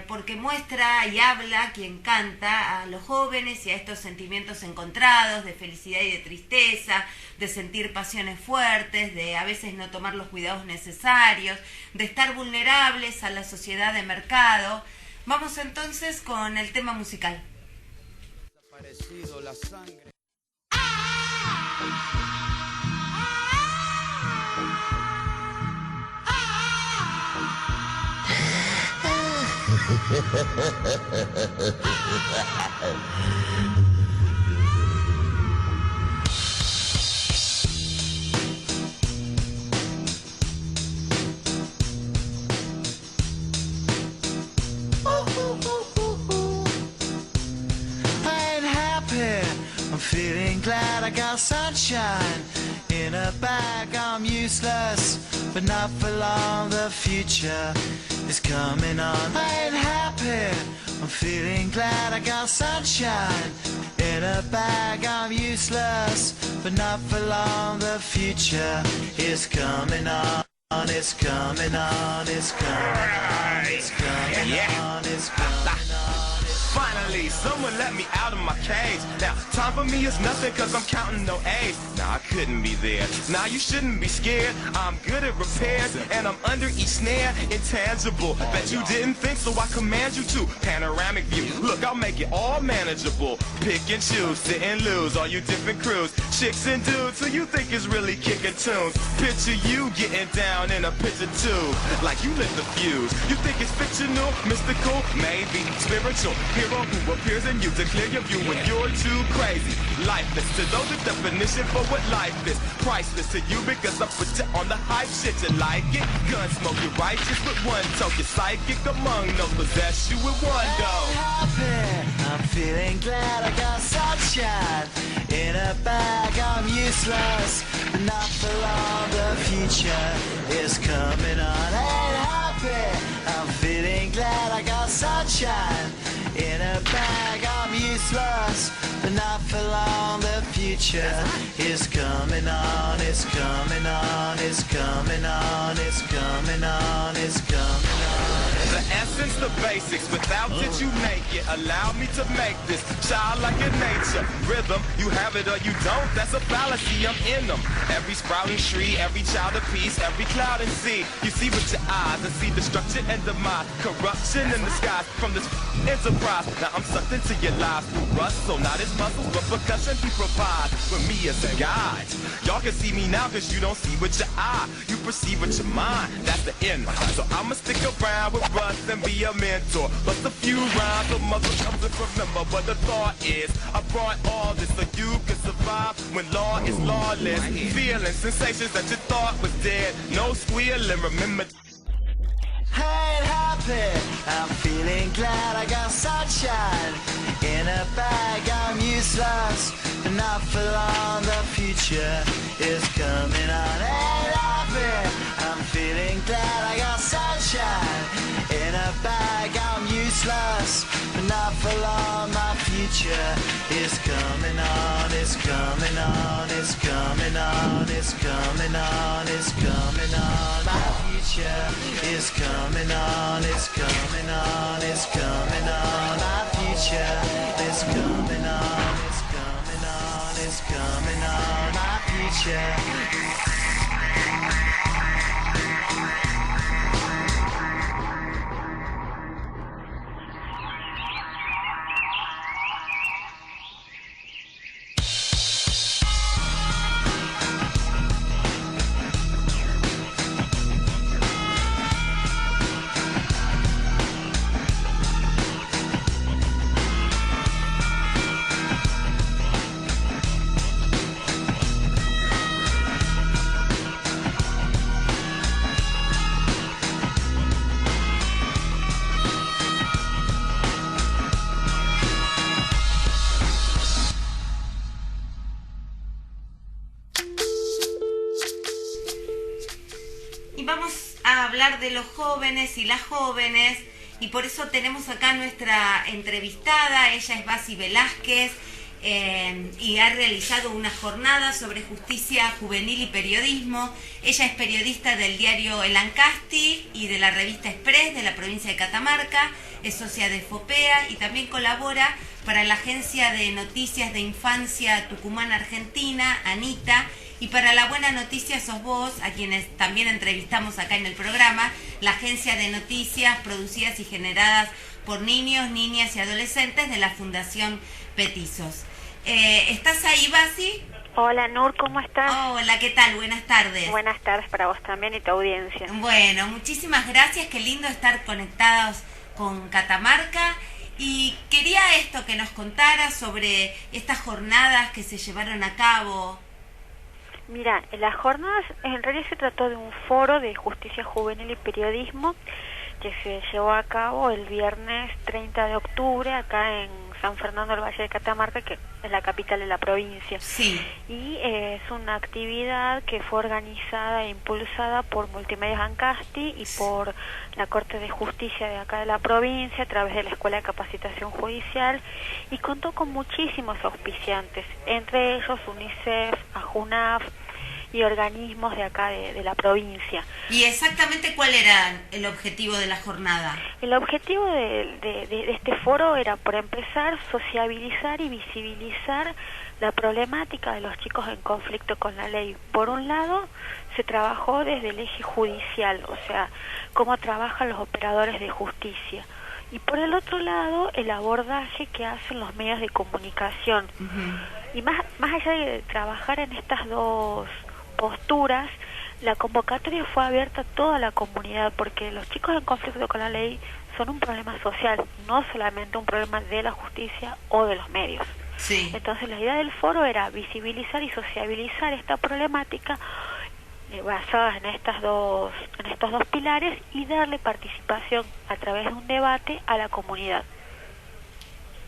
porque muestra y habla quien canta a los jóvenes y a estos sentimientos encontrados de felicidad y de tristeza, de sentir pasiones fuertes, de a veces no tomar los cuidados necesarios, de estar vulnerables a la sociedad de mercado. Vamos entonces con el tema musical. Desaparecido la sangre. I'm feeling glad I got sunshine in a bag. I'm useless, but not for long. The future is coming on. I ain't happy. I'm feeling glad I got sunshine in a bag. I'm useless, but not for long. The future is coming on. It's coming on. It's coming on. It's coming on. It's coming on. Finally, someone let me out of my cage. Now, time for me is nothing cause I'm counting no A's. Nah, I couldn't be there. Nah, you shouldn't be scared. I'm good at repairs and I'm under each snare. Intangible. Bet you didn't think, so I command you to. Panoramic view. Look, I'll make it all manageable. Pick and choose, sit and lose. All you different crews, chicks and dudes who you think is really kicking tunes. Picture you getting down in a picture too. Like you lit the fuse. You think it's fictional, mystical, maybe spiritual. Hero who appears in you to clear your view when you're too crazy. Lifeless to those, the definition for what life is. Priceless to you because I put you on the hype shit. You like it? Gun smoke, you're righteous with one toe. You're psychic among those, possess you with one go. I'm feeling glad I got sunshine in a bag. I'm useless, but not for long. The future is coming on. Ain't happy. I'm feeling glad I got sunshine in a bag. I'm useless, but not for long. The future is coming on. It's coming on. It's coming on. It's coming on. It's coming on. The essence, the basics. Without it, you make it. Allow me to make this childlike in nature. Rhythm, you have it or you don't. That's a fallacy. I'm in them. Every sprouting tree, every child of peace, every cloud and sea. You see with your eyes and see destruction and demise. Corruption in the skies from this enterprise. Now I'm sucked into your lives through rust, so not as muscles, but percussion he provides with me as a guide. Y'all can see me now cause you don't see with your eye. You perceive with your mind, that's the end. So I'ma stick around with Russ and be a mentor. Bust a few rhymes so mother comes and remember. But the thought is, I brought all this so you can survive when law is lawless. Feeling sensations that you thought was dead. No squealing, remember. I ain't happy. I'm feeling glad I got sunshine in a bag. I'm useless, but not for long. The future is coming on. Ain't happy. I'm feeling glad I got sunshine in a bag. I'm useless, but not for long. My future is coming on. It's coming on. It's coming on. It's coming on. It's coming on. My future is coming on. It's coming on. It's coming on. My future is coming on. It's coming on. It's coming on. My future. De los jóvenes y las jóvenes, y por eso tenemos acá nuestra entrevistada. Ella es Basi Velázquez, y ha realizado una jornada sobre justicia juvenil y periodismo. Ella es periodista del diario El Ancasti y de la revista Express de la provincia de Catamarca, es socia de FOPEA y también colabora para la Agencia de Noticias de Infancia Tucumán Argentina, ANITA, y para La Buena Noticia Sos Vos, a quienes también entrevistamos acá en el programa, la agencia de noticias producidas y generadas por niños, niñas y adolescentes de la Fundación Petizos. ¿Estás ahí, Basi? Hola, Nur, ¿cómo estás? Hola, ¿qué tal? Buenas tardes. Buenas tardes para vos también y tu audiencia. Bueno, muchísimas gracias, qué lindo estar conectados con Catamarca. Y quería esto que nos contaras sobre estas jornadas que se llevaron a cabo. Mira, las jornadas en realidad se trató de un foro de justicia juvenil y periodismo que se llevó a cabo el viernes 30 de octubre acá en San Fernando del Valle de Catamarca, que es la capital de la provincia. Sí. Y es una actividad que fue organizada e impulsada por Multimedios Ancasti y por la Corte de Justicia de acá de la provincia a través de la Escuela de Capacitación Judicial, y contó con muchísimos auspiciantes, entre ellos UNICEF, AJUNAF y organismos de acá de la provincia. ¿Y exactamente cuál era el objetivo de la jornada? El objetivo de este foro era, por empezar, sociabilizar y visibilizar la problemática de los chicos en conflicto con la ley. Por un lado, se trabajó desde el eje judicial, o sea, cómo trabajan los operadores de justicia. Y por el otro lado, el abordaje que hacen los medios de comunicación. Y más allá de trabajar en estas dos posturas, la convocatoria fue abierta a toda la comunidad, porque los chicos en conflicto con la ley son un problema social, no solamente un problema de la justicia o de los medios. Sí. Entonces la idea del foro era visibilizar y sociabilizar esta problemática basadas en estos dos pilares y darle participación a través de un debate a la comunidad.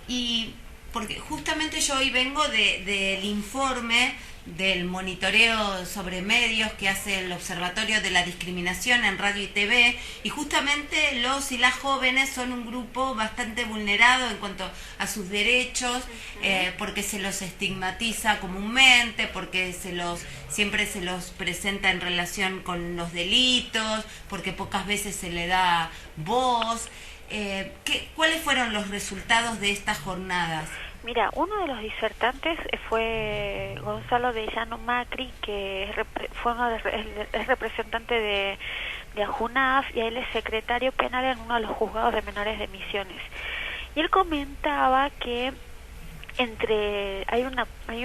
Y porque justamente yo hoy vengo del informe del monitoreo sobre medios que hace el Observatorio de la Discriminación en Radio y TV, y justamente los y las jóvenes son un grupo bastante vulnerado en cuanto a sus derechos, porque se los estigmatiza comúnmente, porque siempre se los presenta en relación con los delitos, porque pocas veces se le da voz. ¿Cuáles fueron los resultados de estas jornadas? Mira, uno de los disertantes fue Gonzalo de Llano Macri, que es representante de AJUNAF, y él es secretario penal en uno de los juzgados de menores de Misiones. Y él comentaba que hay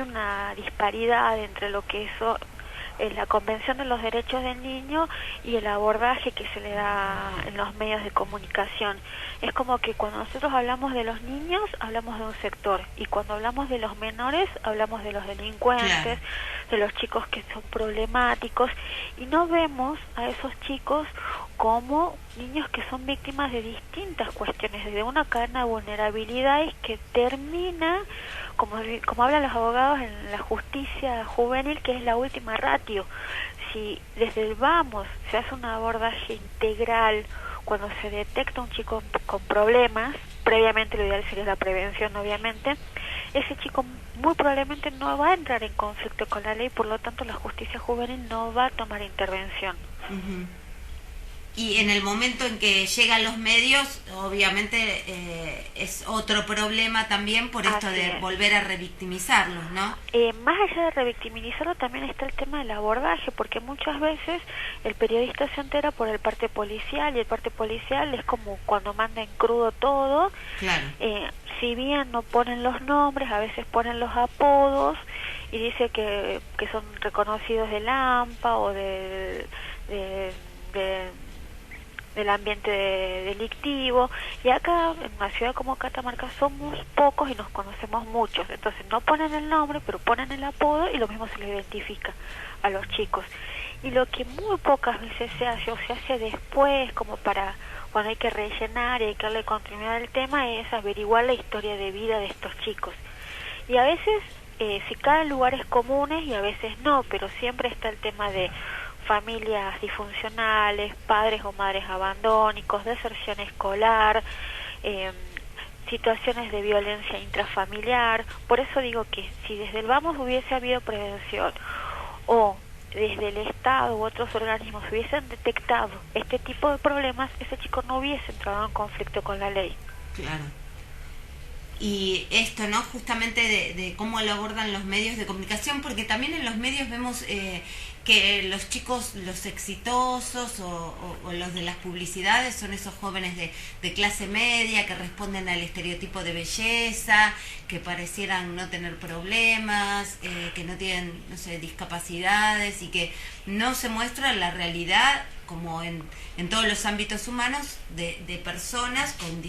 una disparidad entre lo que es la Convención de los Derechos del Niño y el abordaje que se le da en los medios de comunicación. Es como que cuando nosotros hablamos de los niños, hablamos de un sector, y cuando hablamos de los menores, hablamos de los delincuentes, claro, de los chicos que son problemáticos, y no vemos a esos chicos como niños que son víctimas de distintas cuestiones, de una cadena de vulnerabilidades que termina, como hablan los abogados en la justicia juvenil, que es la última ratio. Si desde el vamos se hace un abordaje integral, cuando se detecta un chico con problemas, previamente lo ideal sería la prevención, obviamente, ese chico muy probablemente no va a entrar en conflicto con la ley, por lo tanto la justicia juvenil no va a tomar intervención. Y en el momento en que llegan los medios, obviamente es otro problema también por esto de volver a revictimizarlos, ¿no? Más allá de revictimizarlo, también está el tema del abordaje, porque muchas veces el periodista se entera por el parte policial, y el parte policial es como cuando manda en crudo todo. Claro. Si bien no ponen los nombres, a veces ponen los apodos, y dice que son reconocidos del AMPA o del ambiente delictivo, y acá en una ciudad como Catamarca somos pocos y nos conocemos muchos, entonces no ponen el nombre pero ponen el apodo, y lo mismo se le identifica a los chicos. Y lo que muy pocas veces se hace, o se hace después, como para cuando hay que rellenar y hay que darle continuidad al tema, es averiguar la historia de vida de estos chicos. Y a veces se caen en lugares comunes y a veces no, pero siempre está el tema de familias disfuncionales, padres o madres abandónicos, deserción escolar, situaciones de violencia intrafamiliar. Por eso digo que si desde el vamos hubiese habido prevención, o desde el Estado u otros organismos hubiesen detectado este tipo de problemas, ese chico no hubiese entrado en conflicto con la ley. Claro. Y esto, ¿no? Justamente de cómo lo abordan los medios de comunicación, porque también en los medios vemos que los chicos, los exitosos o los de las publicidades son esos jóvenes de clase media que responden al estereotipo de belleza, que parecieran no tener problemas, que no tienen, no sé, discapacidades, y que no se muestra la realidad, como en todos los ámbitos humanos, de personas con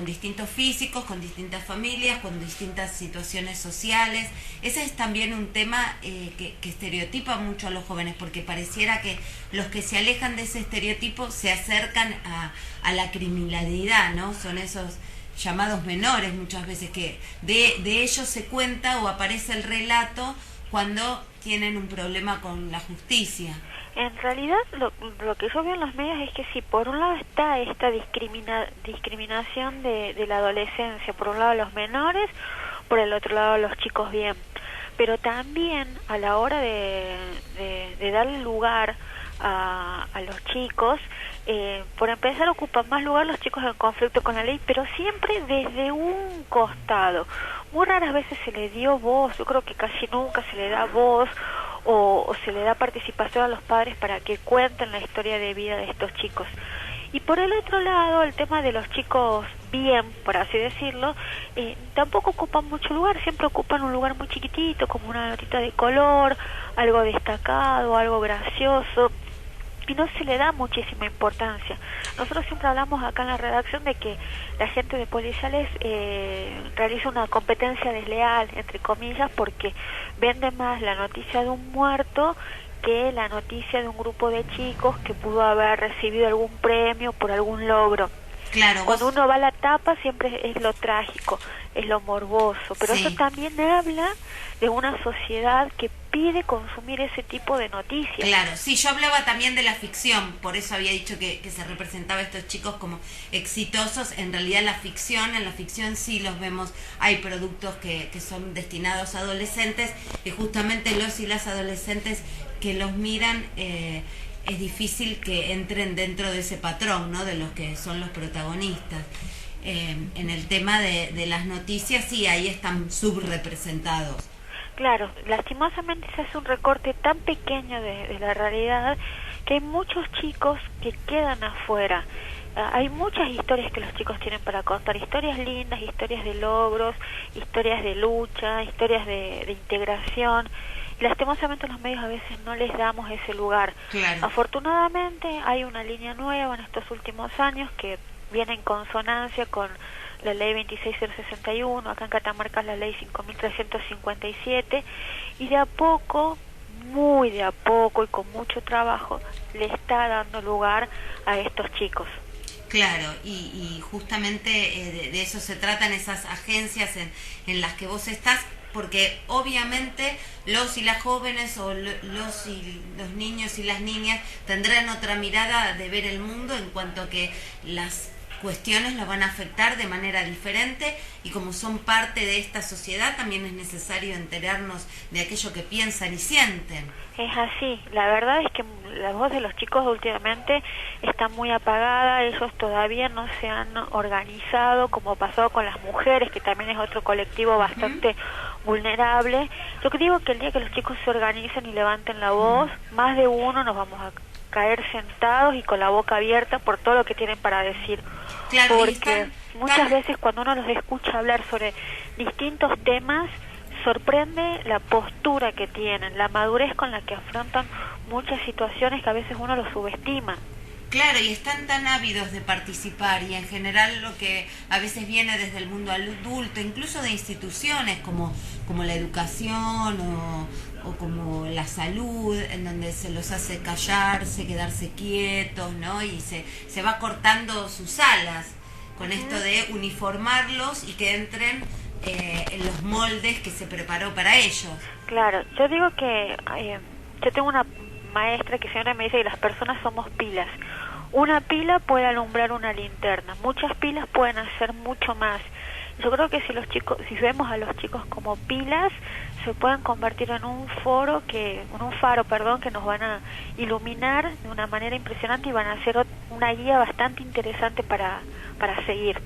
distintos físicos, con distintas familias, con distintas situaciones sociales. Ese es también un tema que estereotipa mucho a los jóvenes, porque pareciera que los que se alejan de ese estereotipo se acercan a la criminalidad, ¿no? Son esos llamados menores muchas veces, que de ellos se cuenta o aparece el relato cuando tienen un problema con la justicia. En realidad lo que yo veo en los medios es que sí, por un lado está esta discriminación de la adolescencia, por un lado los menores, por el otro lado los chicos bien, pero también a la hora de darle lugar a los chicos, por empezar ocupan más lugar los chicos en conflicto con la ley, pero siempre desde un costado. Muy raras veces se le dio voz, yo creo que casi nunca se le da voz o se le da participación a los padres para que cuenten la historia de vida de estos chicos. Y por el otro lado, el tema de los chicos bien, por así decirlo, tampoco ocupan mucho lugar, siempre ocupan un lugar muy chiquitito, como una notita de color, algo destacado, algo gracioso, y no se le da muchísima importancia. Nosotros siempre hablamos acá en la redacción de que la gente de policiales realiza una competencia desleal, entre comillas, porque vende más la noticia de un muerto que la noticia de un grupo de chicos que pudo haber recibido algún premio por algún logro. Claro, cuando uno va a la tapa siempre es lo trágico, es lo morboso, pero sí, eso también habla de una sociedad que pide consumir ese tipo de noticias. Claro, sí, yo hablaba también de la ficción, por eso había dicho que se representaba a estos chicos como exitosos. En realidad en la ficción sí los vemos, hay productos que son destinados a adolescentes, y justamente los y las adolescentes que los miran, es difícil que entren dentro de ese patrón, ¿no? De los que son los protagonistas. En el tema de las noticias, sí, ahí están subrepresentados. Claro, lastimosamente se hace un recorte tan pequeño de la realidad que hay muchos chicos que quedan afuera. Hay muchas historias que los chicos tienen para contar, historias lindas, historias de logros, historias de lucha, historias de integración. Lastimosamente los medios a veces no les damos ese lugar. Claro. Afortunadamente hay una línea nueva en estos últimos años que viene en consonancia con la ley 26061, acá en Catamarca es la ley 5357, y de a poco, muy de a poco y con mucho trabajo, le está dando lugar a estos chicos. Claro, y justamente de eso se tratan esas agencias en las que vos estás, porque obviamente los y las jóvenes o los niños y las niñas tendrán otra mirada de ver el mundo, en cuanto que las cuestiones los van a afectar de manera diferente, y como son parte de esta sociedad también es necesario enterarnos de aquello que piensan y sienten. Es así, la verdad es que la voz de los chicos últimamente está muy apagada, ellos todavía no se han organizado como pasó con las mujeres, que también es otro colectivo bastante vulnerable. Yo digo que el día que los chicos se organicen y levanten la voz, más de uno nos vamos a caer sentados y con la boca abierta por todo lo que tienen para decir. Claro, porque muchas veces cuando uno los escucha hablar sobre distintos temas, sorprende la postura que tienen, la madurez con la que afrontan muchas situaciones que a veces uno los subestima. Claro, y están tan ávidos de participar, y en general lo que a veces viene desde el mundo adulto, incluso de instituciones como la educación o como la salud, en donde se los hace callarse, quedarse quietos, ¿no? Y se va cortando sus alas con esto de uniformarlos y que entren en los moldes que se preparó para ellos. Claro, yo digo que yo tengo una maestra que siempre me dice que las personas somos pilas. Una pila puede alumbrar una linterna, muchas pilas pueden hacer mucho más. Yo creo que si vemos a los chicos como pilas, se pueden convertir en un faro que nos van a iluminar de una manera impresionante y van a ser una guía bastante interesante para seguir.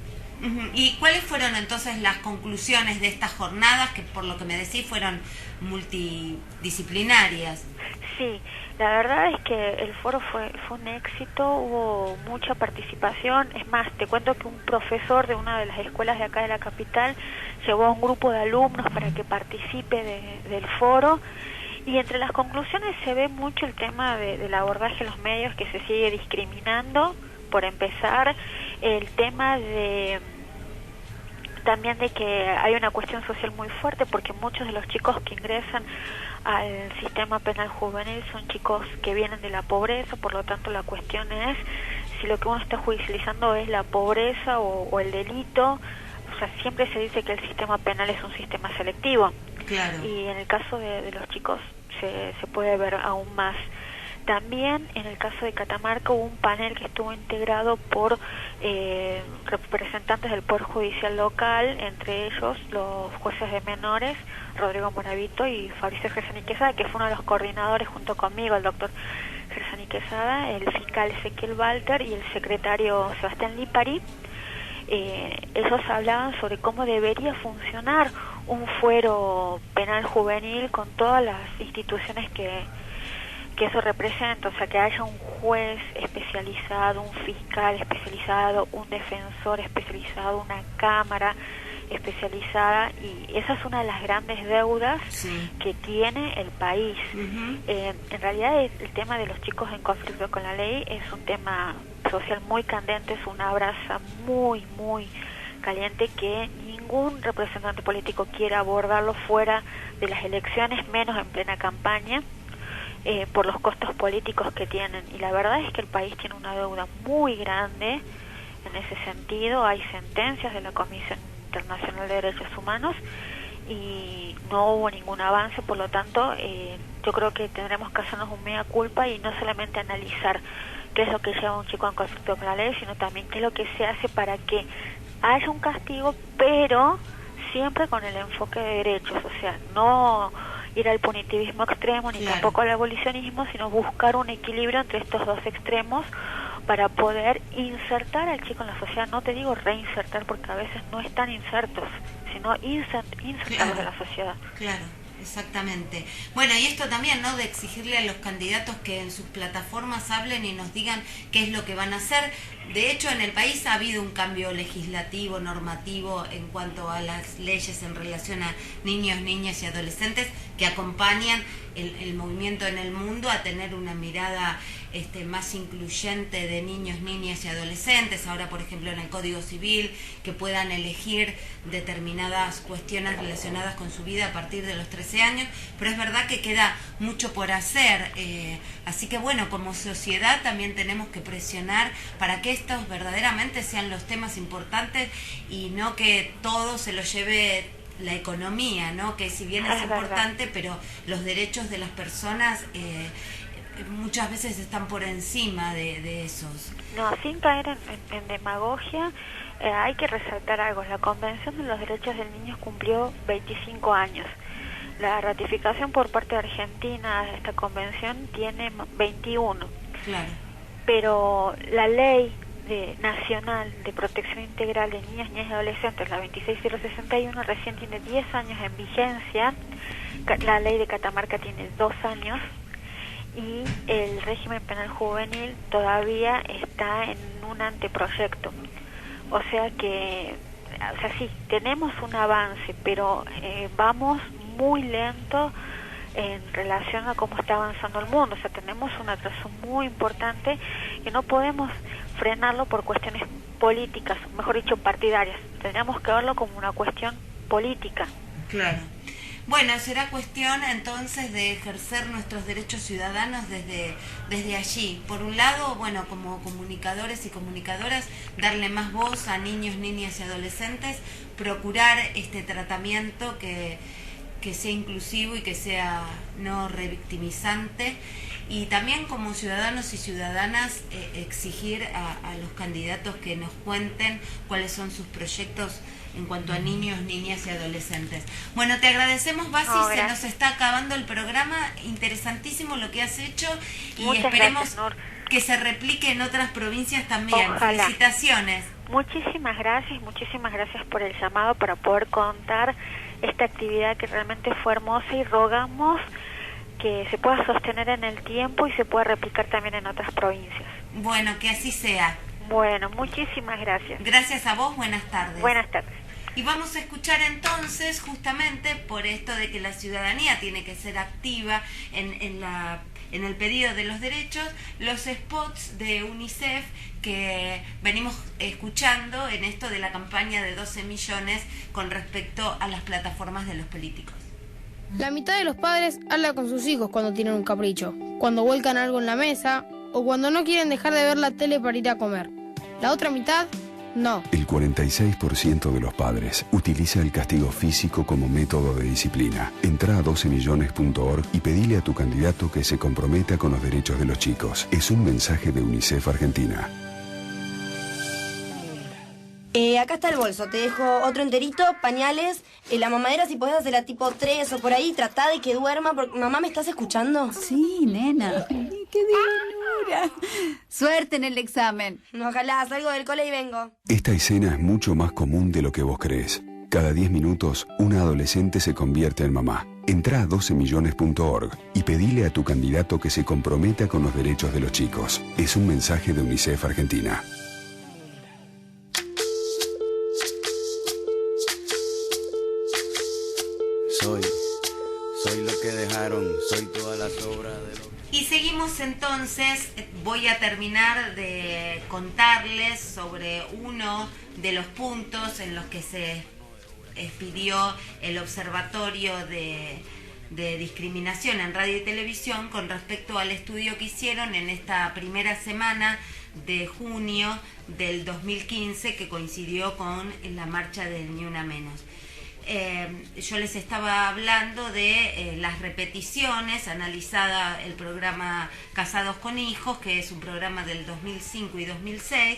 ¿Y cuáles fueron entonces las conclusiones de estas jornadas, que por lo que me decís fueron multidisciplinarias? Sí, la verdad es que el foro fue un éxito, hubo mucha participación. Es más, te cuento que un profesor de una de las escuelas de acá de la capital llevó a un grupo de alumnos para que participe del foro, y entre las conclusiones se ve mucho el tema del abordaje de los medios, que se sigue discriminando, por empezar, el tema también de que hay una cuestión social muy fuerte, porque muchos de los chicos que ingresan al sistema penal juvenil son chicos que vienen de la pobreza. Por lo tanto, la cuestión es si lo que uno está judicializando es la pobreza o el delito. O sea, siempre se dice que el sistema penal es un sistema selectivo. Claro. Y en el caso de los chicos se puede ver aún más. También en el caso de Catamarca hubo un panel que estuvo integrado por representantes del Poder Judicial local, entre ellos los jueces de menores, Rodrigo Moravito y Fabricio Gersani Quesada, que fue uno de los coordinadores junto conmigo, el doctor Gersani Quesada, el fiscal Ezequiel Walter y el secretario Sebastián Lipari. Ellos hablaban sobre cómo debería funcionar un fuero penal juvenil con todas las instituciones que eso representa, o sea, que haya un juez especializado, un fiscal especializado, un defensor especializado, una cámara especializada, y esa es una de las grandes deudas que tiene el país. En realidad el tema de los chicos en conflicto con la ley es un tema social muy candente, es una brasa muy, muy caliente que ningún representante político quiere abordarlo fuera de las elecciones, menos en plena campaña. Por los costos políticos que tienen, y la verdad es que el país tiene una deuda muy grande en ese sentido. Hay sentencias de la Comisión Internacional de Derechos Humanos y no hubo ningún avance. Por lo tanto, yo creo que tendremos que hacernos un mea culpa y no solamente analizar qué es lo que lleva a un chico en conflicto con la ley, sino también qué es lo que se hace para que haya un castigo, pero siempre con el enfoque de derechos, o sea, no ir al punitivismo extremo ni tampoco al abolicionismo, sino buscar un equilibrio entre estos dos extremos para poder insertar al chico en la sociedad. No te digo reinsertar, porque a veces no están insertos, sino insertarlos en la sociedad. Claro, exactamente. Bueno, y esto también, ¿no?, de exigirle a los candidatos que en sus plataformas hablen y nos digan qué es lo que van a hacer. De hecho, en el país ha habido un cambio legislativo, normativo, en cuanto a las leyes en relación a niños, niñas y adolescentes, que acompañan el movimiento en el mundo a tener una mirada más incluyente de niños, niñas y adolescentes. Ahora, por ejemplo, en el Código Civil, que puedan elegir determinadas cuestiones relacionadas con su vida a partir de los 13 años, pero es verdad que queda mucho por hacer. Así que bueno, como sociedad también tenemos que presionar para que estos verdaderamente sean los temas importantes y no que todo se lo lleve la economía, ¿no? Que si bien es importante, pero los derechos de las personas muchas veces están por encima de esos. No, sin caer en demagogia, hay que resaltar algo. La Convención de los Derechos del Niño cumplió 25 años. La ratificación por parte de Argentina de esta convención tiene 21. Claro. Pero la ley nacional de protección integral de niñas, niñas y adolescentes, la 26061, recién tiene 10 años en vigencia. La ley de Catamarca tiene 2 años. Y el régimen penal juvenil todavía está en un anteproyecto. O sea sí, tenemos un avance, pero vamos muy lento en relación a cómo está avanzando el mundo. O sea, tenemos un atraso muy importante que no podemos frenarlo por cuestiones políticas, mejor dicho, partidarias. Tendríamos que verlo como una cuestión política. Claro. Bueno, será cuestión entonces de ejercer nuestros derechos ciudadanos desde allí. Por un lado, bueno, como comunicadores y comunicadoras, darle más voz a niños, niñas y adolescentes, procurar este tratamiento que que sea inclusivo y que sea no revictimizante. Y también como ciudadanos y ciudadanas exigir a los candidatos que nos cuenten cuáles son sus proyectos en cuanto a niños, niñas y adolescentes. Bueno, te agradecemos, Basi, se nos está acabando el programa, interesantísimo lo que has hecho y muchas esperemos gracias, que se replique en otras provincias también. Ojalá. Felicitaciones. Muchísimas gracias por el llamado para poder contar esta actividad que realmente fue hermosa y rogamos que se pueda sostener en el tiempo y se pueda replicar también en otras provincias. Bueno, que así sea. Bueno, muchísimas gracias. Gracias a vos, buenas tardes. Buenas tardes. Y vamos a escuchar entonces, justamente por esto de que la ciudadanía tiene que ser activa en el pedido de los derechos, los spots de UNICEF que venimos escuchando en esto de la campaña de 12 millones con respecto a las plataformas de los políticos. La mitad de los padres habla con sus hijos cuando tienen un capricho, cuando vuelcan algo en la mesa o cuando no quieren dejar de ver la tele para ir a comer. La otra mitad, no. El 46% de los padres utiliza el castigo físico como método de disciplina. Entra a 12millones.org y pedile a tu candidato que se comprometa con los derechos de los chicos. Es un mensaje de UNICEF Argentina. Acá está el bolso, te dejo otro enterito, pañales, la mamadera si podés hacerla tipo 3 o por ahí, tratá de que duerma, porque mamá, ¿me estás escuchando? Sí, nena, qué divinura. Suerte en el examen. Ojalá, salgo del cole y vengo. Esta escena es mucho más común de lo que vos crees. Cada 10 minutos, una adolescente se convierte en mamá. Entrá a 12millones.org y pedile a tu candidato que se comprometa con los derechos de los chicos. Es un mensaje de UNICEF Argentina. Soy lo que dejaron, soy toda la sobra de lo... Y seguimos entonces, voy a terminar de contarles sobre uno de los puntos en los que se expidió el observatorio de discriminación en radio y televisión con respecto al estudio que hicieron en esta primera semana de junio del 2015 que coincidió con la marcha del Ni Una Menos. Yo les estaba hablando de las repeticiones, analizada el programa Casados con Hijos, que es un programa del 2005 y 2006,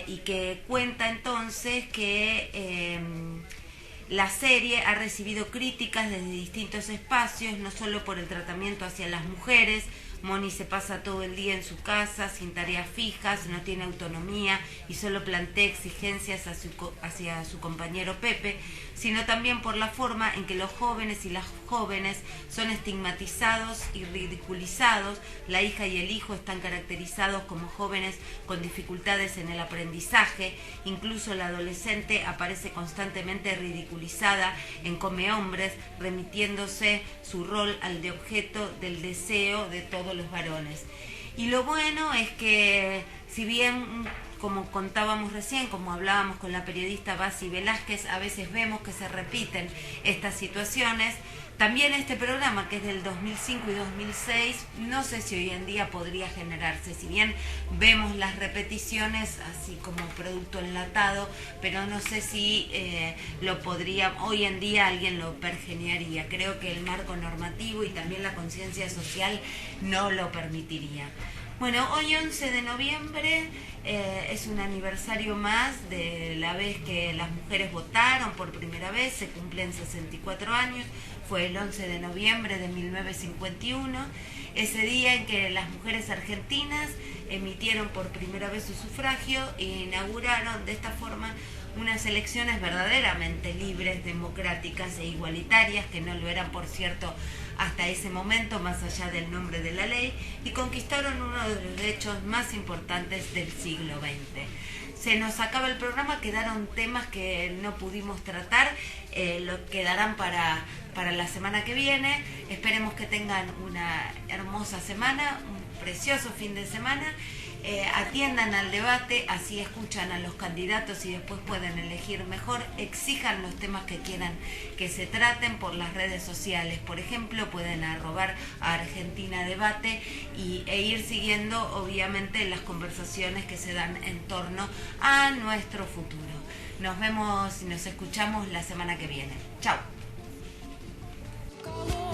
y que cuenta entonces que la serie ha recibido críticas desde distintos espacios, no solo por el tratamiento hacia las mujeres. Moni se pasa todo el día en su casa, sin tareas fijas, no tiene autonomía y solo plantea exigencias hacia su compañero Pepe, sino también por la forma en que los jóvenes y las jóvenes son estigmatizados y ridiculizados. La hija y el hijo están caracterizados como jóvenes con dificultades en el aprendizaje, incluso la adolescente aparece constantemente ridiculizada en Come Hombres, remitiéndose su rol al de objeto del deseo de todos los varones. Y lo bueno es que, si bien, como contábamos recién, como hablábamos con la periodista Basi Velázquez, a veces vemos que se repiten estas situaciones, también este programa, que es del 2005 y 2006, no sé si hoy en día podría generarse, si bien vemos las repeticiones así como producto enlatado, pero no sé si lo podría, hoy en día alguien lo pergeniaría. Creo que el marco normativo y también la conciencia social no lo permitiría. Bueno, hoy 11 de noviembre es un aniversario más de la vez que las mujeres votaron por primera vez, se cumplen 64 años, fue el 11 de noviembre de 1951, ese día en que las mujeres argentinas emitieron por primera vez su sufragio e inauguraron de esta forma unas elecciones verdaderamente libres, democráticas e igualitarias, que no lo eran, por cierto, hasta ese momento, más allá del nombre de la ley, y conquistaron uno de los derechos más importantes del siglo XX. Se nos acaba el programa, quedaron temas que no pudimos tratar, lo quedarán para la semana que viene. Esperemos que tengan una hermosa semana, un precioso fin de semana. Atiendan al debate, así escuchan a los candidatos y después pueden elegir mejor. Exijan los temas que quieran que se traten por las redes sociales. Por ejemplo, pueden arrobar a Argentina Debate e ir siguiendo, obviamente, las conversaciones que se dan en torno a nuestro futuro. Nos vemos y nos escuchamos la semana que viene. Chao. como